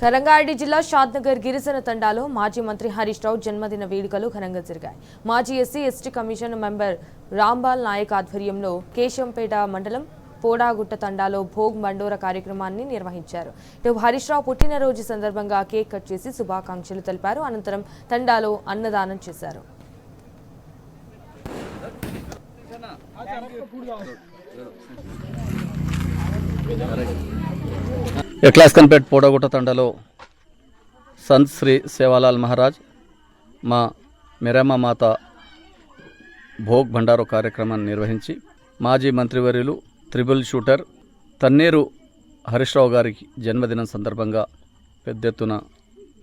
రంగారెడ్డి జిల్లా షాద్నగర్ గిరిజన తండాలో మాజీ మంత్రి హరీష్ రావు జన్మదిన వేడుకలు ఘనంగా జరిగాయి. మాజీ SC ST commission member Rambal Naik ఆధ్వర్యంలో కేశంపేట మండలం పోడాగుట్ట తండాలో భోగ్ బండోర కార్యక్రమాన్ని నిర్వహించారు. హరీష్ రావు పుట్టినరోజు సందర్భంగా కేక్ కట్ చేసి శుభాకాంక్షలు తెలిపారు. అనంతరం తండాలో అన్నదానం చేశారు. ఎక్లాస్కన్పేట్ పోడగుట్ట తండలో సంత్ శ్రీ సేవాలాల్ మహారాజ్ మా మెరమ్మ మాత భోగ్ భండారో కార్యక్రమాన్ని నిర్వహించి మాజీ మంత్రివర్యులు త్రిబుల్ షూటర్ తన్నేరు హరీష్ రావు గారికి జన్మదినం సందర్భంగా పెద్ద ఎత్తున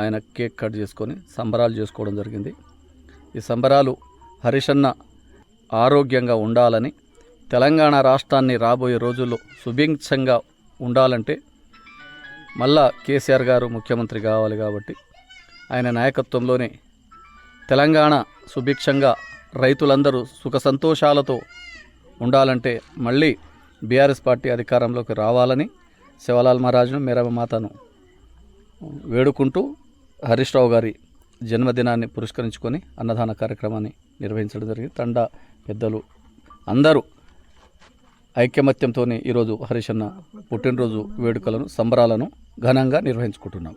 ఆయన కేక్ కట్ చేసుకొని సంబరాలు చేసుకోవడం జరిగింది. ఈ సంబరాలు హరీష్ అన్న ఆరోగ్యంగా ఉండాలని, తెలంగాణ రాష్ట్రాన్ని రాబోయే రోజుల్లో సుభిక్షంగా ఉండాలంటే మళ్ళా కేసీఆర్ గారు ముఖ్యమంత్రి కావాలి కాబట్టి ఆయన నాయకత్వంలోనే తెలంగాణ సుభిక్షంగా రైతులందరూ సుఖ సంతోషాలతో ఉండాలంటే మళ్ళీ బీఆర్ఎస్ పార్టీ అధికారంలోకి రావాలని సేవాలాల్ మహారాజ్ను మేరమ్మ మాతను వేడుకుంటూ హరీష్ రావు గారి జన్మదినాన్ని పురస్కరించుకొని అన్నదాన కార్యక్రమాన్ని నిర్వహించడం జరిగింది. తండా పెద్దలు అందరూ ఐకమత్యంతో ఈరోజు హరీష్ అన్న పుట్టినరోజు వేడుకలను సంబరాలను ఘనంగా నిర్వహించుకుంటున్నాం.